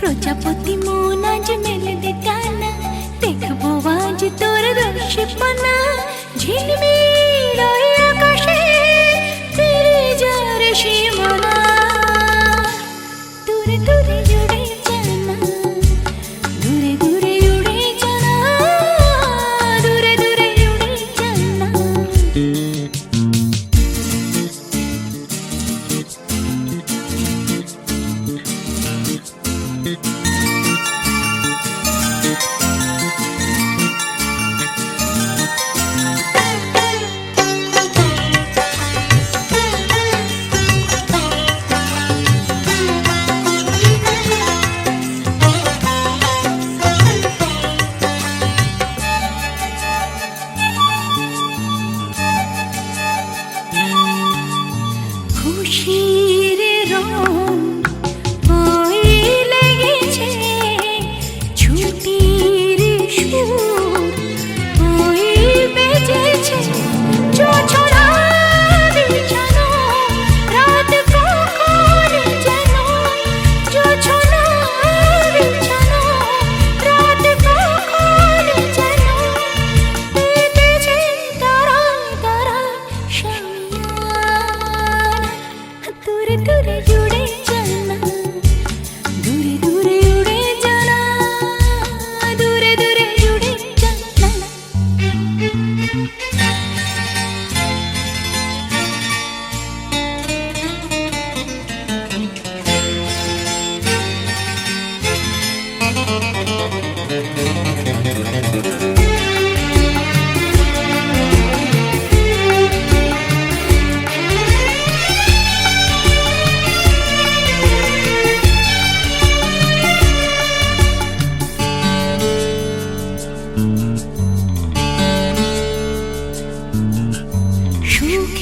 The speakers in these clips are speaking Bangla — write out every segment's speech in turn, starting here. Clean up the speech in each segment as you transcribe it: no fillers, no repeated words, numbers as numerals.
প্রজাপতি মন আজ মেলে দে ডানা, দেখবো আজ তোর দর্শিপানা। ঝিলমিল ওই আকাশে ফিরে যার সীমানা, দূরে দূরে জুড়ে জানা, দূরে দূরে উড়ে জানা, দূরে দূরে উড়ে জানা।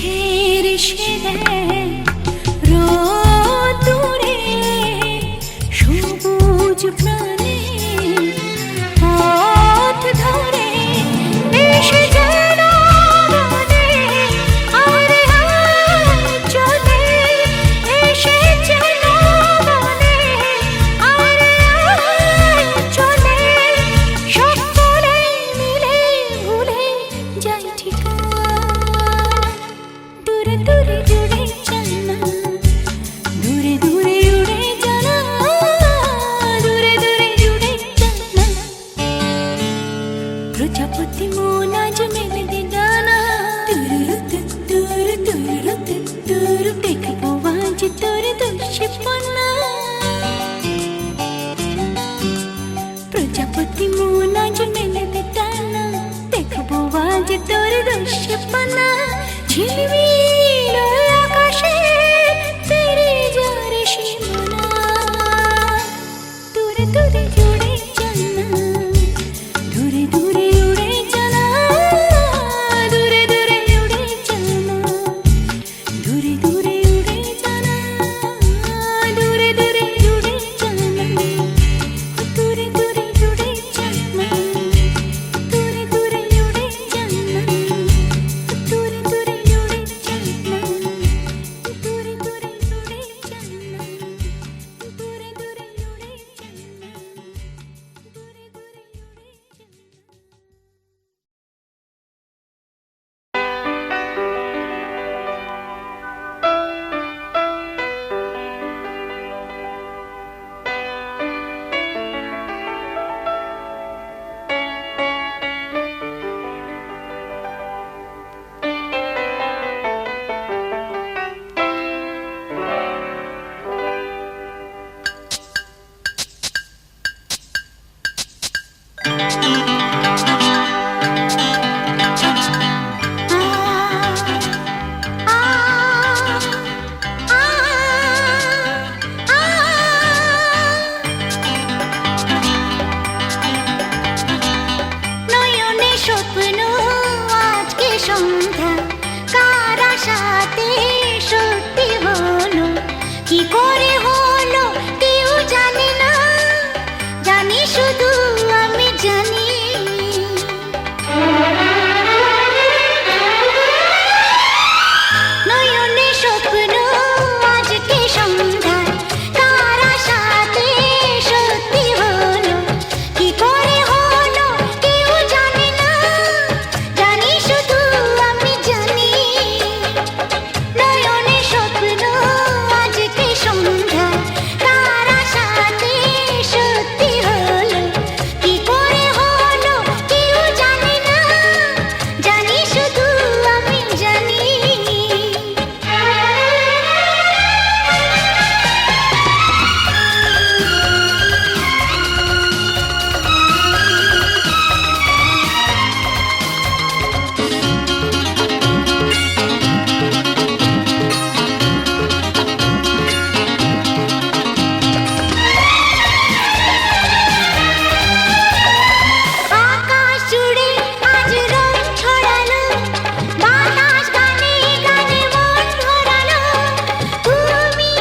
চোখের সেরে রোদুরে সবুজ প্রাণে পথ ধরে এসে যেন বনে আরে চলে এসে যেন বনে আরে চলে সকলে মিলে ভুলে যাই ঠিকানা দূরে দূরে জুড়ে জানা দূরে দূরে উড়ে জানা দূরে দূরে জুড়ে জানা প্রজাপতি মন আজ মেলে দে ডানা তুরু দেখবো আজ তোর দুষ্পনা প্রজাপতি মন আজ মেলে দে ডানা দেখবো আজ তোর দুষ্পনা ঝিলমিল আকাশে তেরে যারে সীমানা দূরে দূরে জুড়ে জানা দূরে দূরে উড়ে জানা দূরে দূরে উড়ে জানা দূরে দূরে উড়ে জানা দূরে দূরে উড়ে জানা দূরে দূরে উড়ে জানা দূরে দূরে উড়ে জানা দূরে দূরে উড়ে জানা দূরে দূরে উড়ে জানা দূরে দূরে উড়ে নয়নে স্বপ্ন আজকে সন্ধ্যা কার আশাতে সত্যি হলো কি করে হলো কেউ জানে না জানি শুধু আমি জানি নয়নে স্বপ্ন আজকে সন্ধ্যা কার আশাতে সত্যি হলো কি করে হলো কেউ জানে না জানি শুধু আমি জানি নয়নে স্বপ্ন আজকে সন্ধ্যা কার আশাতে সত্যি হলো কি করে হলো কেউ জানে না জানি শুধু আমি জানি আকাশ জুড়ে আজ রং ছড়ালো বাতাস গানে গানে মন ভরালো তুমি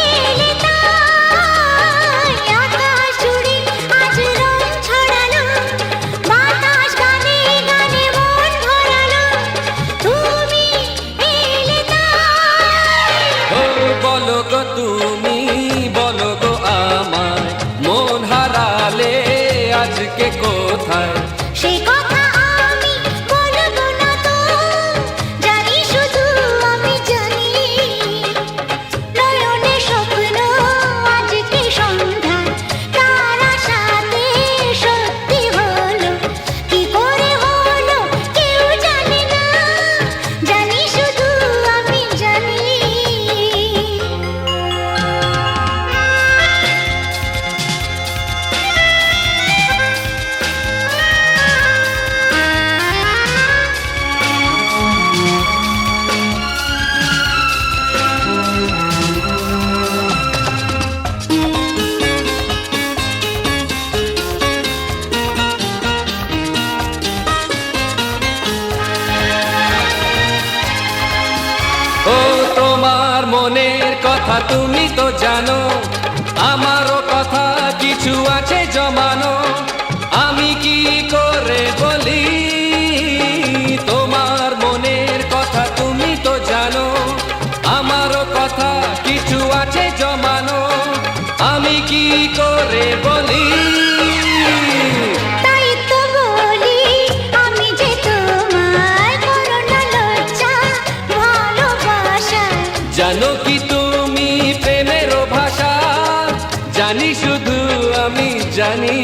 এলে তাই আকাশ জুড়ে আজ রং ছড়ালো বাতাস গানে গানে মন ভরালো তুমি এলে তাই ও বলো গো তুমি বলো গো আমায় মন হারালে আজকে কোথায় সেই কথা আমি বলবো না তো জানি শুধু আমি জানি নয়নে স্বপ্ন আজকে সন্ধ্যা কার আশাতে সত্যি হলো কি করে হলো কেউ জানে না জানি শুধু আমি জানি তোমার মনের কথা তুমি তো জানো, আমারও কথা কিছু আছে জমানো, আমি কি করে বলি? তোমার মনের কথা তুমি তো জানো, আমারও কথা কিছু আছে জমানো, আমি কি করে বলি? তাই তো বলি আমি যে তোমার করোনা লজ্জা ভালোবাসা। জানো কি তুমি প্রেমেরও ভাষা? জানি শুধু আমি জানি।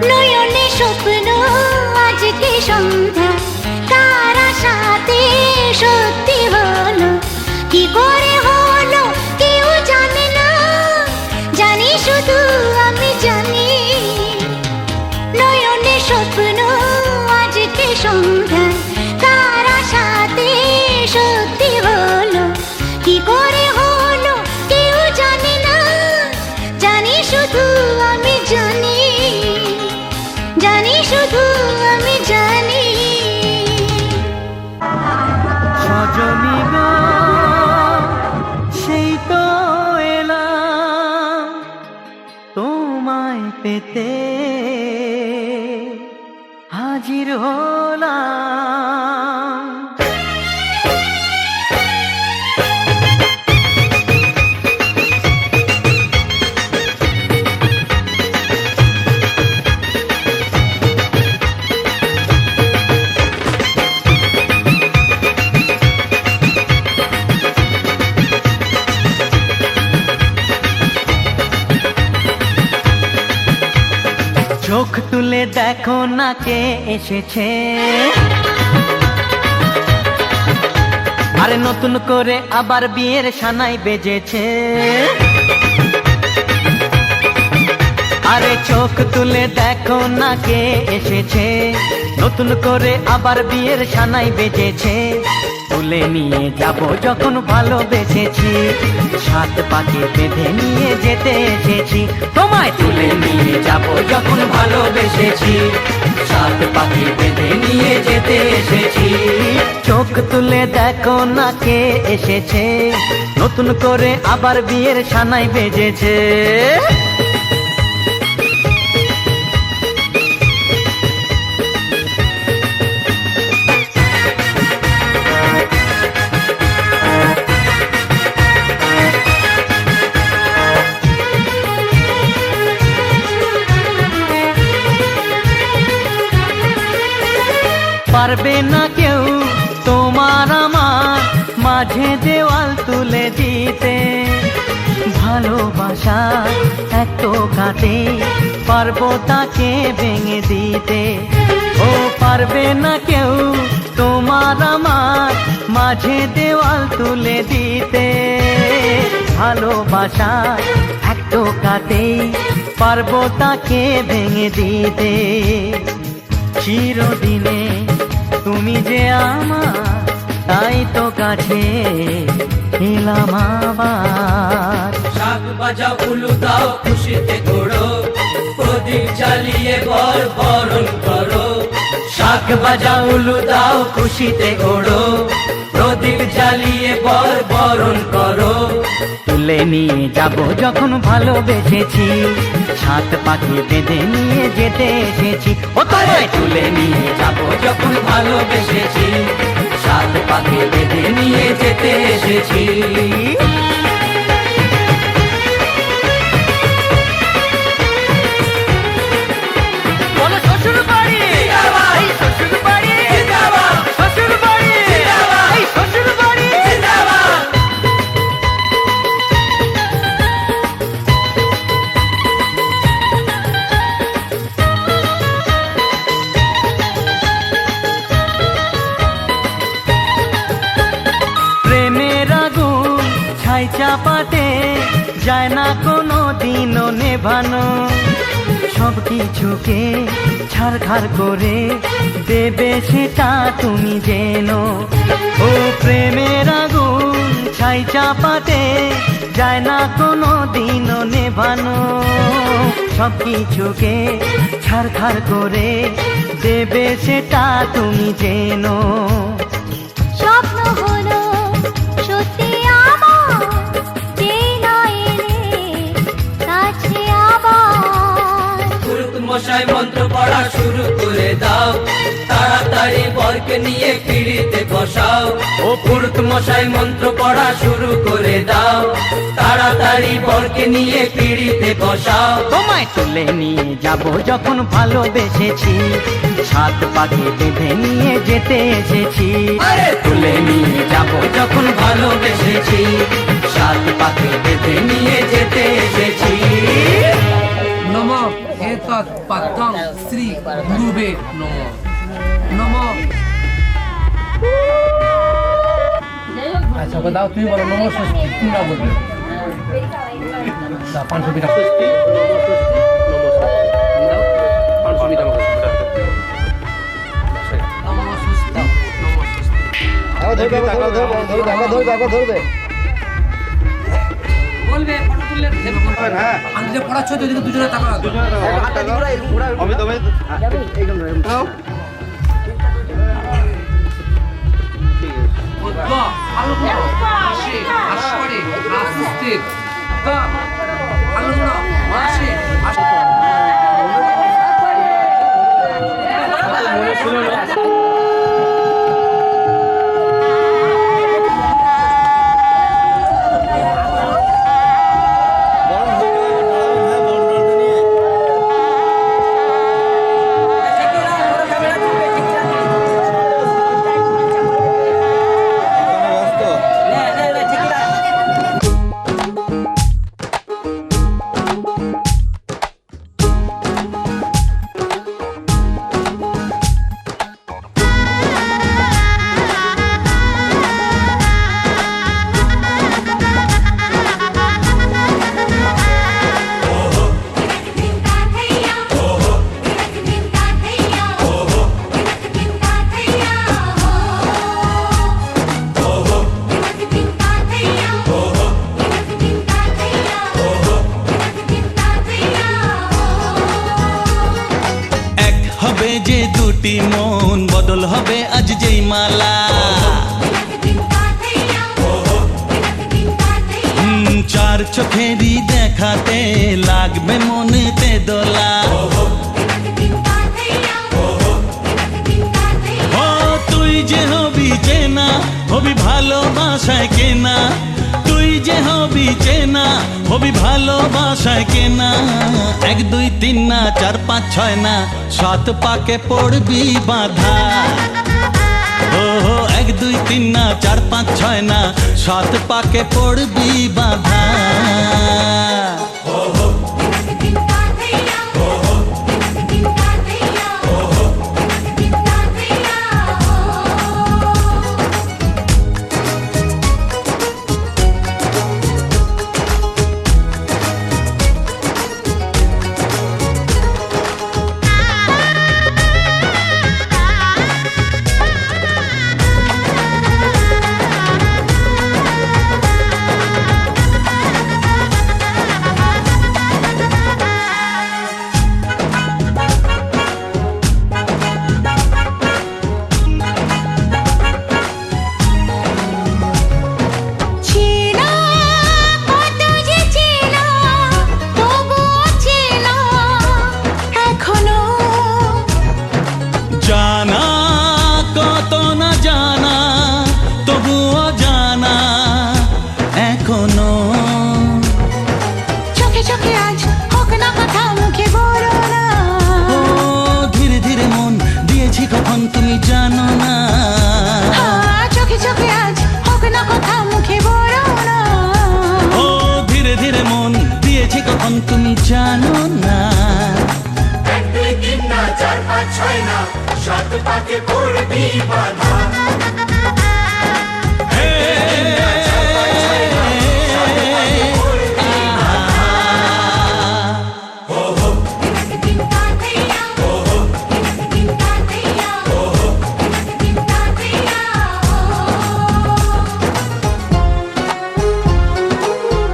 নয়নে স্বপ্ন আজকে সন্ধ্যা, কার আশাতে সত্যি হলো, কি করে হলো কেউ জানে না, জানি শুধু আমি জানি। নয়নে স্বপ্ন আজকে সন্ধ্যা, কার আশাতে সত্যি হলো, কি করে হলো কেউ জানে না, জানি শুধু আমি জানি, জানি শুধু আমি জানি। সজনী গো সেই তো এলাম তোমায় পেতে, হাজির হলাম। চোখ তুলে দেখো না কে এসেছে, আরে নতুন করে আবার বিয়ের সানাই বেজেছে। আরে চোখ তুলে দেখো না কে এসেছে, নতুন করে আবার বিয়ের সানাই বেজেছে। তুলে নিয়ে যাব যখন ভালোবেসেছি, সাত পাকে বেঁধে নিয়ে যেতে এসেছি। তোমায় তুলে নিয়ে যাব যখন ভালোবেসেছি, সাত পাকে বেঁধে নিয়ে যেতে এসেছি। চোখ তুলে দেখো না কে এসেছে, নতুন করে আবার বিয়ের সানাই বেজেছে। পারবে না কেউ তোমার আমার মাঝে দেওয়াল তুলে দিতে, ভালোবাসা এত কাটে পারবো তাকে ভেঙে দিতে। ও পারবে না কেউ তোমার আমার মাঝে দেওয়াল তুলে দিতে, ভালোবাসা এত কাটে পারবো তাকে ভেঙে দিতে। চিরদিনে তুমি যে আমার, তাই তো কাছে এলাম আবার। শাক বাজাও উলু দাও খুশিতে ঘোড়ো, প্রদীপ জ্বালিয়ে বরণ করো। শাক বাজাও উলু দাও খুশিতে ঘোড়ো, প্রদীপ জ্বালিয়ে বরণ করো। তুলে নিয়ে যাব যখন ভালোবেসেছি, সাত পাখি বেঁধে নিয়ে যেতে এসেছি। ও তোমায় তুলে নিয়ে যাব যখন ভালোবেসেছি, সাত পাকে বেঁধে নিয়ে যেতে এসেছি। বলো শ্বশুর বাড়ি, এই শ্বশুর বাড়ি, শ্বশুর বাড়ি, এই শ্বশুর বাড়ি। প্রেমের আগুন ছাই চাপাতে যায় না কোনো দিনও নেভানো, সব কিছুকে ছাড়খাড় করে দেবে সেটা তুমি জেনো। ও প্রেমের আগুন ছাই চাপাতে যায় না কোনো দিনও নেভানো, সব কিছুকে ছাড়খাড় করে দেবে সেটা তুমি জেনো। স্বপ্ন হলো সত্যি আমার, যেই না এলে কাছে আবার। পুরুত মশাই মন্ত্র পড়া শুরু করে দাও, তাড়াতাড়ি বরকে নিয়ে পিড়িতে বসাও। ও পুরুত মশাই মন্ত্র পড়া শুরু করে দাও, তাড়াতাড়ি বরকে নিয়ে পিড়িতে বসাও। তোমায় তুলে নিয়ে যাব যখন ভালোবেসেছি, সাত পাকে বেঁধে নিয়ে যেতে এসেছি। আরে তুলে নিয়ে যাব যখন ভালোবেসেছি, সাত পাকে বেঁধে নিয়ে যেতে এসেছি। নমঃ এতৎ পদ্মং শ্রী গুরুবে নমঃ। নমঃ। আচ্ছা দাও, তুমি বলো নমঃ ষষ্ঠী, তোমরা বলবে। দাও 500 টাকা ষষ্ঠী, নমঃ ষষ্ঠী, নমঃ ষষ্ঠী। দাও 500 টাকা নমঃ ষষ্ঠী, নমঃ ষষ্ঠী। বলবে ফটো তুললে হ্যাঁ আনলে পড়াচ্ছ তো, এদিকে দুজনে তাকা, যে দুটি মন বদল হবে আজ যেই মালা, চার চোখেরই দেখাতে লাগবে মনেতে দোলা। ও তুই যে হবি চেনা, হবি ভালোবাসায় কেনা, তুই যে হবি চেনা, হবি ভালোবাসায় কেনা। 1 2 3 না 4 5 6 না, 7 পাকে পড়বি বাঁধা। ও 1 2 3 না 4 5 6 না, 7 পাকে পড়বি বাঁধা। জানা কত না জানা, তবুও জানা এখনো। চোখে চোখে আজ হোক না কথা, মুখে বলো না। ও ধীরে ধীরে মন দিয়েছি কখন তুমি জানো না। চোখে চোখে আজ হোক না কথা, মুখে বলো না। ও ধীরে ধীরে মন দিয়েছি কখন তুমি জানো না। 1 2 3 না 4 5 6 না, 7 পাকে পড়বি বাঁধা।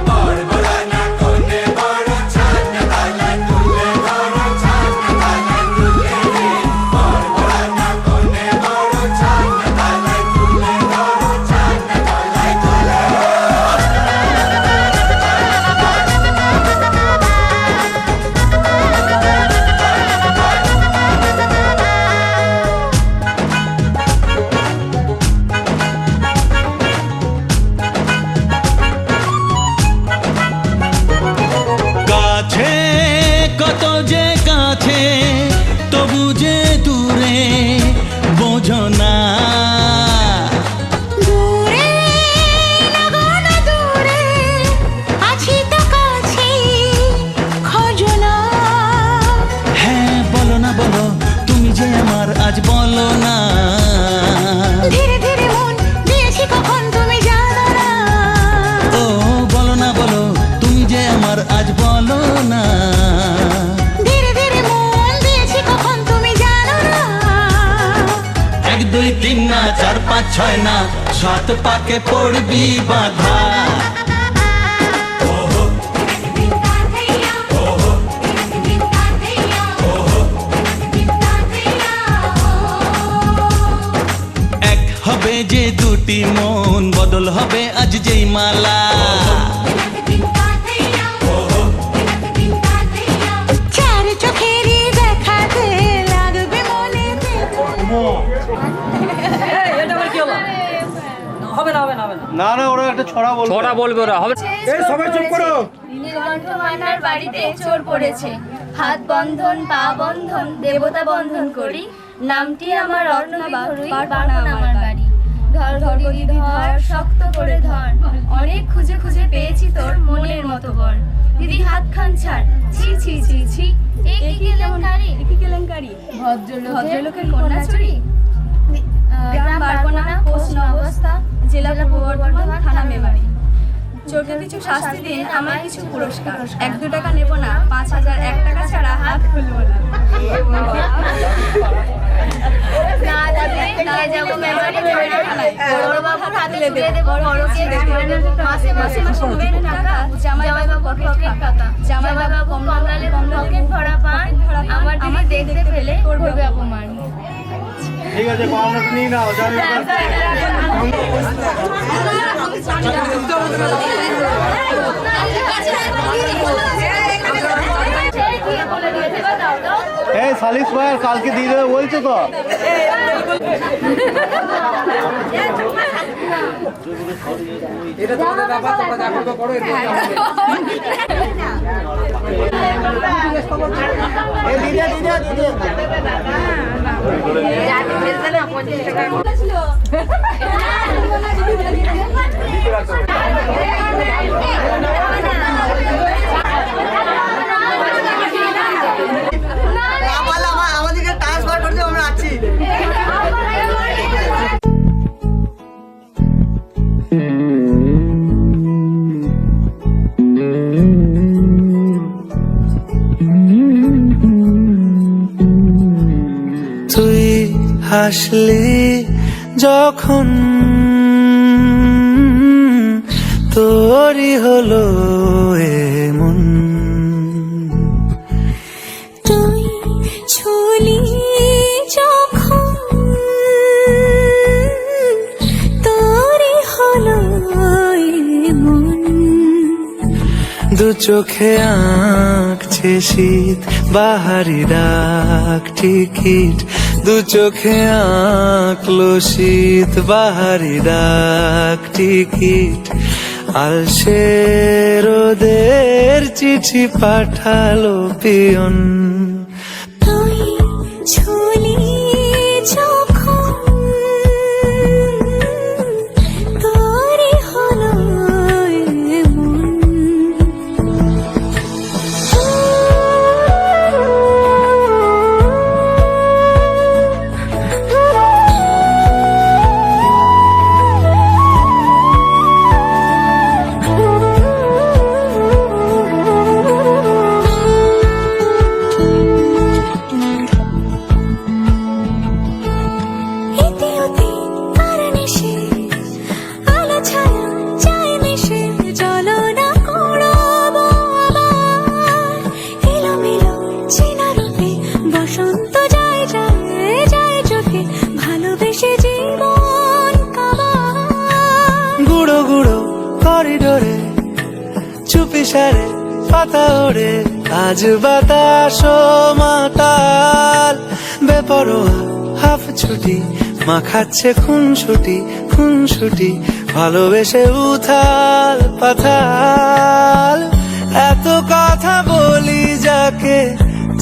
বড় বড় না কোনে বড় ছাদ বালা তুলে তবু যে দূরে বোঝো না। দূরে লাগো না দূরে, আছি তো কাছে, খোঁজো না। হ্যাঁ বলো না বলো, তুমি যে আমার আজ বলো না। ধীরে ধীরে মন দিয়েছি কখন তুমি জানো না। ও বলো না বলো, তুমি যে আমার আজ বলো না। ধীরে ধীরে মন দিয়েছি কখন তুমি জানো না। 1 2 3 না 4 5 6 না, 7 পাকে পড়বি বাধা। এক হবে যে দুটি মন, বদল হবে আজ যেই মালা। চার চোখেরই দেখাতে লাগবে মনে না না, ওরা একটা ছড়া বলবে। ছড়া বলবে ওরা হবে। এই সবাই চুপ করো। নীলকণ্ঠ মান্নার বাড়িতে চোর পড়েছে, হাত বন্ধন পা বন্ধন দেবতা বন্ধন করি, নামটি আমার অর্ণবিধুরী, বাড়বো না আমার বাড়ি। ধর ধরি ধর শক্ত করে ধর, অনেক খুঁজে খুঁজে পেয়েছি তোর মনের মতো বর। দিদি হাত খান ছাড়, ছি ছি ছি ছি, এ কি কেলেঙ্কারি, ভদ্রলোকের কন্যা চুরি। গ্রাম বারকোনা, পোস্ট অবস্থা, জেলা পূর্ব বর্ধমান, থানা মেমারি। চোরকে কিছু শাস্তি দিন, আমার কিছু পুরস্কার। 1 2 টাকা নেব না, 5000 1 টাকা ছাড়া হাত খুলবো না। না যাবে না যাবো মেমারি থানায়, বড়বাবুর হাতে তুলে দেবো বড়কে দেবো। মাসে মাসে কমের টাকা, জামাইবাবু পকেট টাকা, জামাইবাবু কমলালে পকেট ভরা পান, আমার দিদি দেখতে পেলে করবে অপমান। ঠিক আছে, পাওনাটা নিয়ে নাও। এই সালিশ ভাই কালকে দিয়ে দেবে বলছো তো? এটা তোমাদের ব্যাপার, তোমরা যা করবে করো। আমাদেরকে ট্রান্সফার করতে আমরা আছি। তুই হাসলি যখন তোরই হলো এমন, তুই ছুলি যখন তোরই হলো মন। দু চোখে আঁকছে শীত বাহারি ডাক টিকিট, দু চোখে আঁকলো শীত বাহারি ডাক টিকিট। আলসে রোদের চিঠি পাঠালো পিয়ন, তুই ছুলি যখন তোরই হলো মন। করিডোরে চুপি সারে পাতা ওড়ে, আজ বাতাস মাতাল বেপরোয়া হাফ ছুটি, মাখাচ্ছে খুনসুটি ভালোবেসে উথাল পাথাল। এত কথা বলি যাকে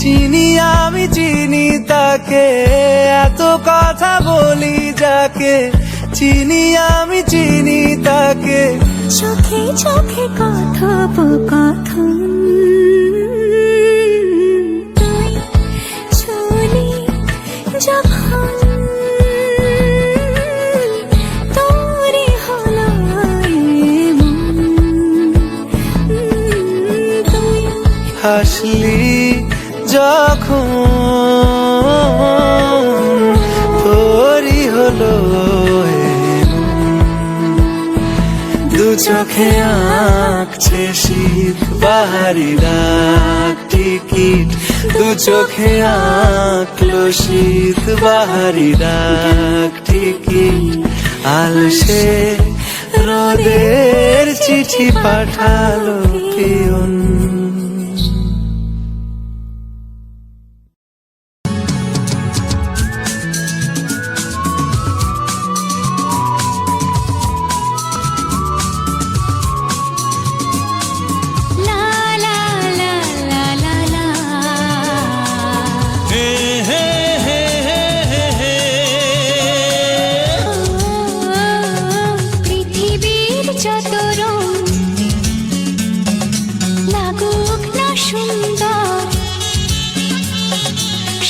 চিনি আমি চিনি তাকে, এত কথা বলি যাকে, চিনি আমি চিনি তাকে। চোখে চোখে কথোপকথন, তুই চলি যখন তোরই হলো এমন, তুই হাসলি যখন তোরই হলো দু চোখে আঁকছে শীত বাহারি ডাক টিকিট, দু চোখে আঁকলো শীত বাহারি ডাক টিকিট। আলসে রোদের চিঠি পাঠালো পিয়ন। লা লা লা লা লা লা। হে হে হে হে হে হে। পৃথিবীর যত রং লাগুক না সুন্দর,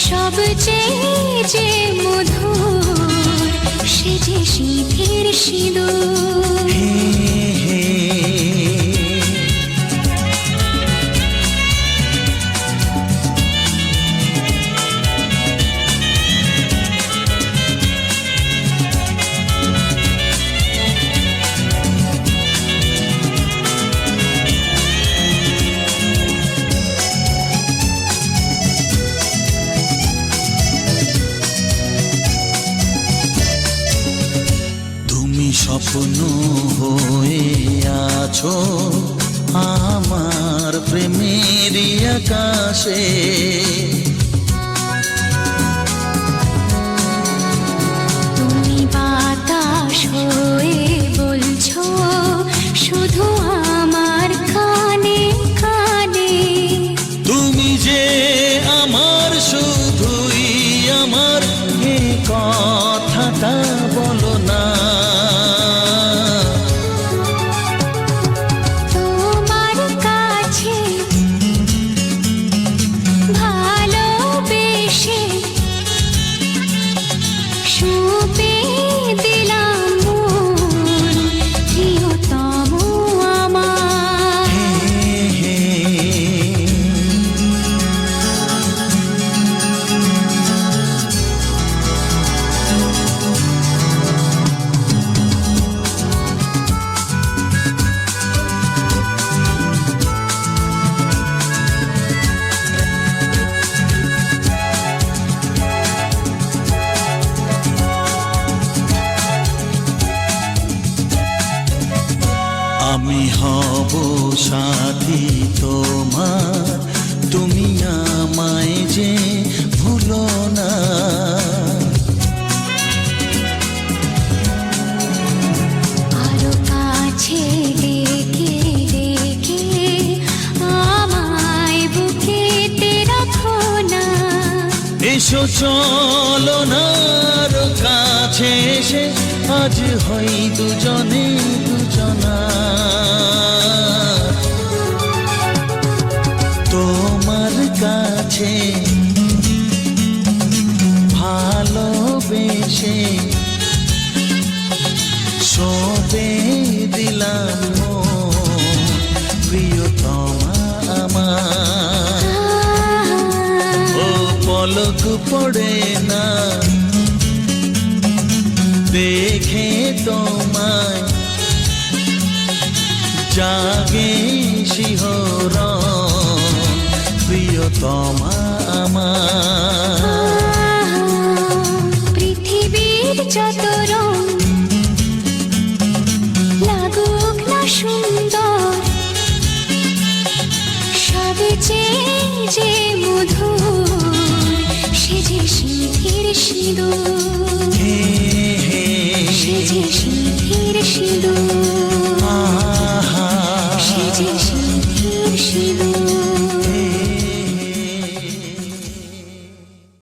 সবচেয়ে যে মধুর সে যে শীতের সিঁদুর। তুমি স্বপ্ন হয়ে আছো আমার প্রেমের আকাশে, তুমি বাতাস হয়ে বলছো শুধু আমার কানে কানে। তুমি যে আমার শুধুই আমার, এ কথাটা বলো না। তোমার কাছে ভালোবেসে সঁপে দিলাম মন, প্রিয়তম আমার। আমি হব সাথী তোমার, তুমি আমায় যে ভুলো না। আরো কাছে ডেকে ডেকে আমায় বুকেতে রাখো না। এসো চলো না আরো কাছে এসে আজ হই দুজনে দুজনা। তোমার কাছে ভালোবেসে সবে দিলাম মন, প্রিয়তমা আমার। ও পলক পড়ে না দেখে তোমায়, জাগে শিহরণ, প্রিয়তমা আমার। পৃথিবীর যত রং লাগুক না সুন্দর, সবচেয়ে যে মধুর সে যে শীতের সিঁদুর।